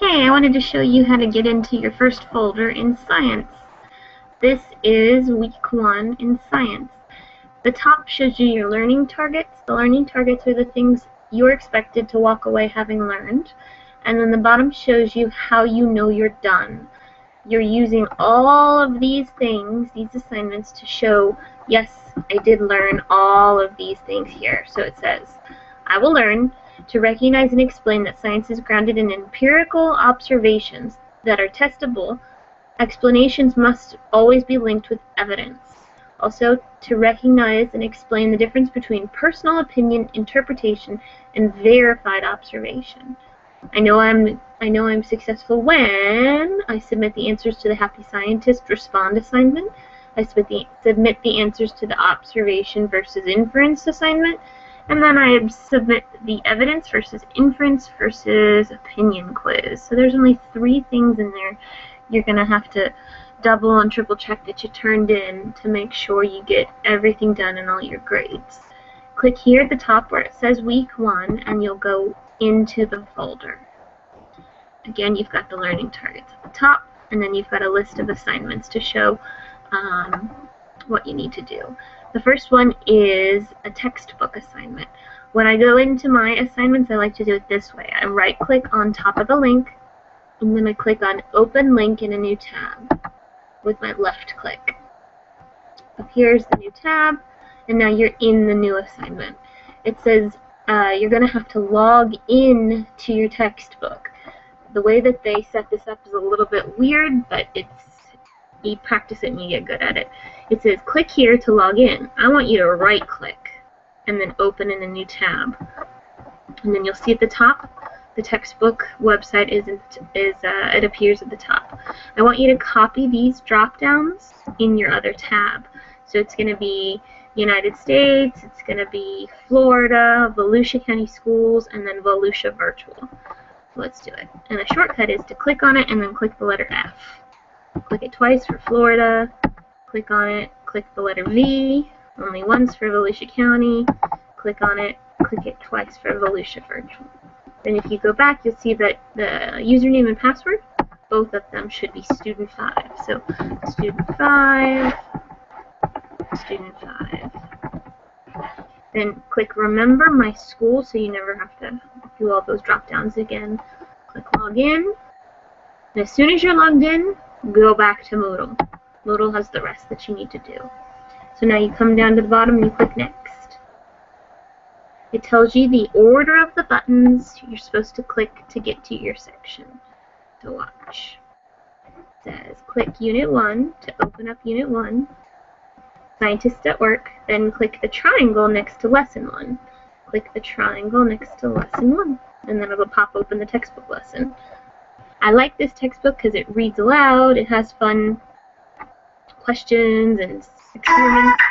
Hey, I wanted to show you how to get into your first folder in science. This is week 1 in science. The top shows you your learning targets. The learning targets are the things you're expected to walk away having learned. And then the bottom shows you how you know you're done. You're using all of these things, these assignments, to show, yes, I did learn all of these things here. So it says, I will learn to recognize and explain that science is grounded in empirical observations that are testable. Explanations must always be linked with evidence. Also, to recognize and explain the difference between personal opinion, interpretation, and verified observation. I know I'm successful when I submit the answers to the Happy Scientist Respond assignment. I submit the answers to the Observation versus Inference assignment. And then I submit the evidence versus inference versus opinion quiz. So there's only 3 things in there you're going to have to double and triple check that you turned in to make sure you get everything done and all your grades. Click here at the top where it says week 1 and you'll go into the folder. Again, you've got the learning targets at the top, and then you've got a list of assignments to show what you need to do. The first one is a textbook assignment. When I go into my assignments, I like to do it this way. I right-click on top of the link, and then I click on Open Link in a new tab with my left click. Here's the new tab, and now you're in the new assignment. It says you're going to have to log in to your textbook. The way that they set this up is a little bit weird, but you practice it and you get good at it. It says click here to log in. I want you to right click and then open in a new tab. And then you'll see at the top the textbook website it appears at the top. I want you to copy these drop downs in your other tab. So it's going to be United States, it's going to be Florida, Volusia County Schools, and then Volusia Virtual. Let's do it. And the shortcut is to click on it and then click the letter F. Click it twice for Florida, click on it, click the letter V, only once for Volusia County, click on it, click it twice for Volusia Virtual. Then if you go back, you'll see that the username and password, both of them should be student 5. So student 5, student 5. Then click remember my school so you never have to do all those drop downs again. Click login. And as soon as you're logged in, go back to Moodle. Moodle has the rest that you need to do. So now you come down to the bottom and you click next. It tells you the order of the buttons you're supposed to click to get to your section to watch. It says click Unit 1 to open up Unit 1. Scientists at Work, then click the triangle next to Lesson 1. Click the triangle next to Lesson 1, and then it'll pop open the textbook lesson. I like this textbook because it reads aloud, it has fun questions and experiments.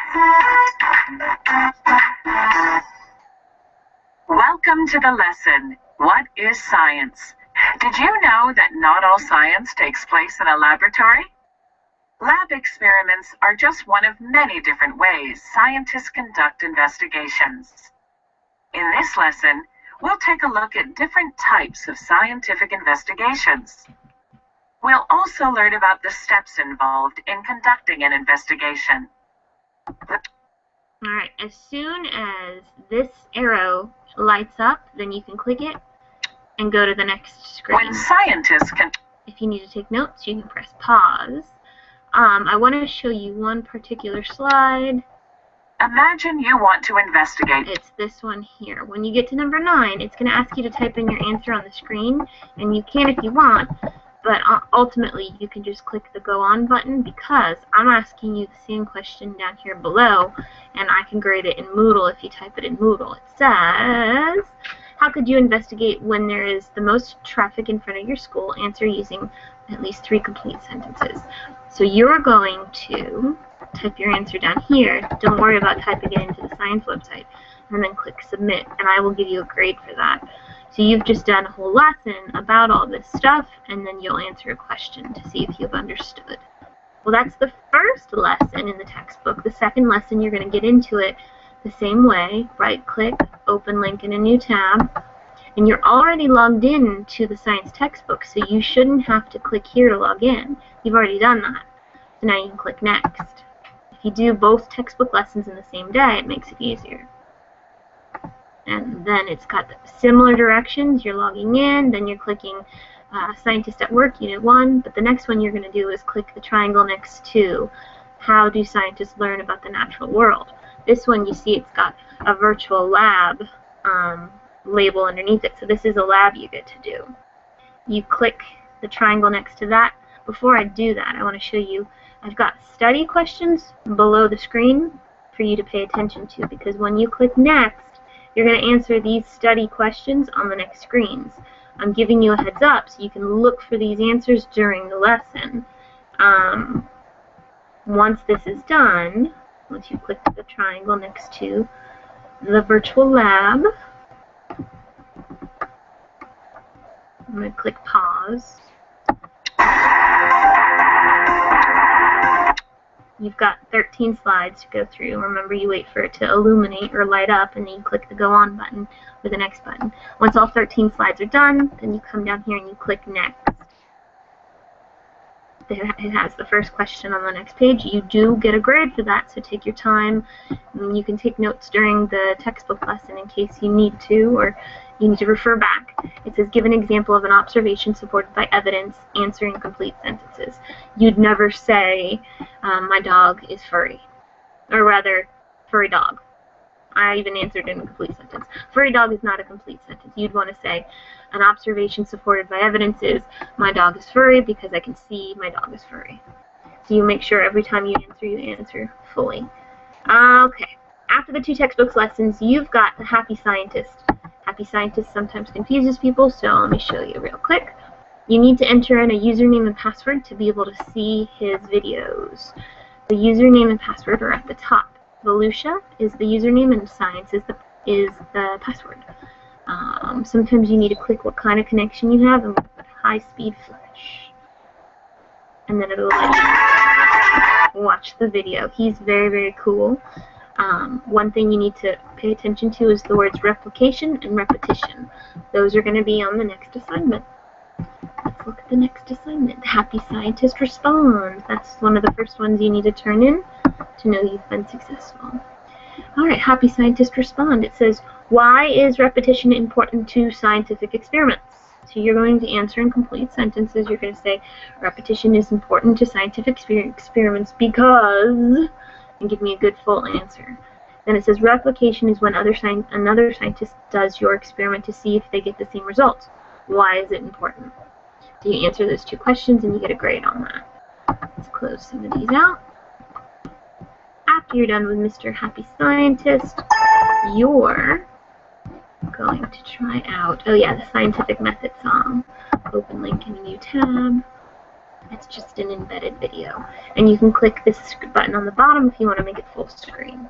Welcome to the lesson, What is Science? Did you know that not all science takes place in a laboratory? Lab experiments are just one of many different ways scientists conduct investigations. In this lesson, we'll take a look at different types of scientific investigations. We'll also learn about the steps involved in conducting an investigation. Alright, as soon as this arrow lights up, then you can click it and go to the next screen. When scientists can... If you need to take notes, you can press pause. I want to show you one particular slide. Imagine you want to investigate. It's this one here. When you get to number 9, it's going to ask you to type in your answer on the screen, and you can if you want, but ultimately you can just click the Go On button because I'm asking you the same question down here below, and I can grade it in Moodle if you type it in Moodle. It says, how could you investigate when there is the most traffic in front of your school? Answer using at least 3 complete sentences. So you're going to type your answer down here. Don't worry about typing it into the science website. And then click submit, and I will give you a grade for that. So you've just done a whole lesson about all this stuff, and then you'll answer a question to see if you've understood. Well, that's the first lesson in the textbook. The second lesson, you're going to get into it the same way. Right-click, open link in a new tab, And you're already logged in to the science textbook, so you shouldn't have to click here to log in. You've already done that. So now you can click next. If you do both textbook lessons in the same day, it makes it easier. And then it's got similar directions. You're logging in, then you're clicking Scientist at Work, Unit 1, but the next one you're going to do is click the triangle next to How do scientists learn about the natural world? This one, you see it's got a virtual lab label underneath it, so this is a lab you get to do. You click the triangle next to that. Before I do that, I want to show you, I've got study questions below the screen for you to pay attention to, because when you click next, you're going to answer these study questions on the next screens. I'm giving you a heads up so you can look for these answers during the lesson. Once this is done, once you click the triangle next to the virtual lab, I'm going to click pause. You've got 13 slides to go through. Remember, you wait for it to illuminate or light up, and then you click the Go On button or the Next button. Once all 13 slides are done, then you come down here and you click Next. It has the first question on the next page. You do get a grade for that, so take your time. You can take notes during the textbook lesson in case you need to, or you need to refer back. It says, give an example of an observation supported by evidence, answering complete sentences. You'd never say, my dog is furry. Or rather, furry dog. I even answered in a complete sentence. Furry dog is not a complete sentence. You'd want to say, an observation supported by evidence is, my dog is furry because I can see my dog is furry. So you make sure every time you answer fully. Okay. After the 2 textbooks lessons, you've got the Happy Scientist. Happy Scientist sometimes confuses people, so let me show you real quick. You need to enter in a username and password to be able to see his videos. The username and password are at the top. Volusia is the username and Science is the password. Sometimes you need to click what kind of connection you have, and we'll put high-speed flash. And then it'll let you watch the video. He's very, very cool. One thing you need to pay attention to is the words replication and repetition. Those are going to be on the next assignment. Let's look at the next assignment. The Happy Scientist Responds. That's one of the first ones you need to turn in to know you've been successful. Alright, Happy Scientist Respond. It says, why is repetition important to scientific experiments? So you're going to answer in complete sentences. You're going to say, repetition is important to scientific experiments because, and give me a good full answer. Then it says, replication is when another scientist does your experiment to see if they get the same results. Why is it important? So you answer those 2 questions and you get a grade on that. Let's close some of these out. After you're done with Mr. Happy Scientist, you're going to try out, oh yeah, the Scientific Method song. Open link in a new tab. It's just an embedded video. And you can click this button on the bottom if you want to make it full screen.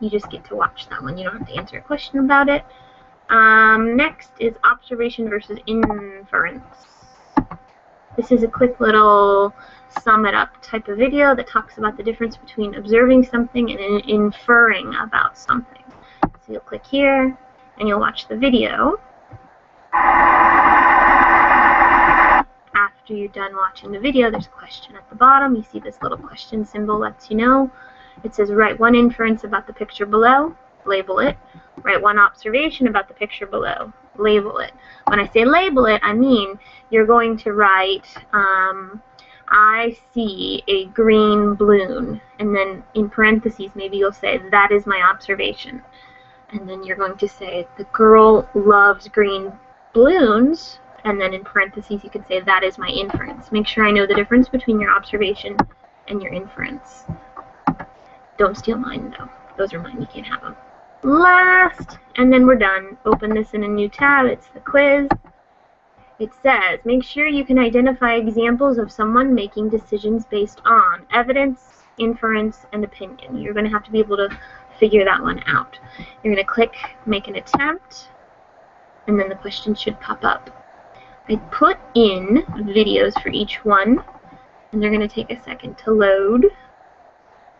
You just get to watch that one. You don't have to answer a question about it. Next is observation versus inference. This is a quick little sum it up type of video that talks about the difference between observing something and inferring about something. So you'll click here and you'll watch the video. After you're done watching the video, there's a question at the bottom. You see this little question symbol lets you know. It says, write 1 inference about the picture below, label it. Write 1 observation about the picture below, label it. When I say label it, I mean you're going to write, I see a green balloon, and then in parentheses maybe you'll say, that is my observation. And then you're going to say, the girl loves green balloons, and then in parentheses you can say, that is my inference. Make sure I know the difference between your observation and your inference. Don't steal mine, though. Those are mine. You can't have them. Last, and then we're done. Open this in a new tab. It's the quiz. It says, make sure you can identify examples of someone making decisions based on evidence, inference, and opinion. You're going to have to be able to figure that one out. You're going to click Make an Attempt, and then the question should pop up. I put in videos for each one, and they're going to take a second to load.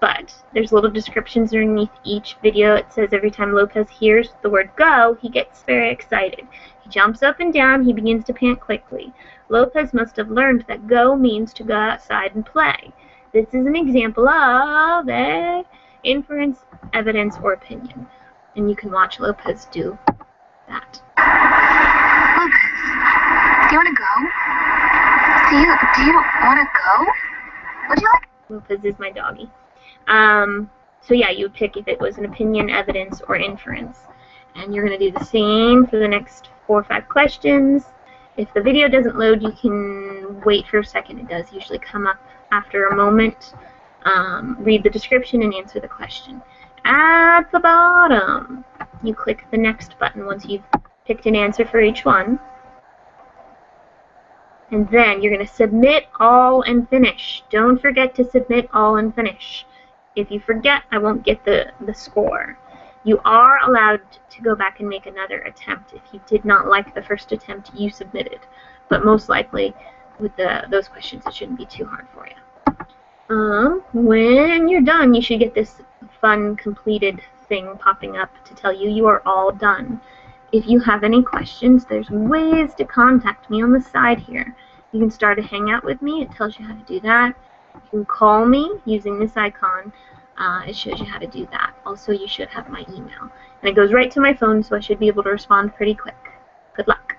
But there's little descriptions underneath each video. It says every time Lopez hears the word go, he gets very excited. He jumps up and down. He begins to pant quickly. Lopez must have learned that go means to go outside and play. This is an example of a inference, evidence, or opinion. And you can watch Lopez do that. Lopez, do you want to go? Do you want to go? Would you like? Lopez is my doggy. So yeah, you would pick if it was an opinion, evidence, or inference. And you're going to do the same for the next 4 or 5 questions. If the video doesn't load, you can wait for a second. It does usually come up after a moment. Read the description and answer the question. At the bottom, you click the next button once you've picked an answer for each one. And then you're going to submit all and finish. Don't forget to submit all and finish. If you forget, I won't get the score. You are allowed to go back and make another attempt if you did not like the first attempt you submitted. But most likely, with those questions, it shouldn't be too hard for you. When you're done, you should get this fun completed thing popping up to tell you you are all done. If you have any questions, there's ways to contact me on the side here. You can start a hangout with me. It tells you how to do that. You can call me using this icon. It shows you how to do that. Also, you should have my email. And it goes right to my phone, so I should be able to respond pretty quick. Good luck.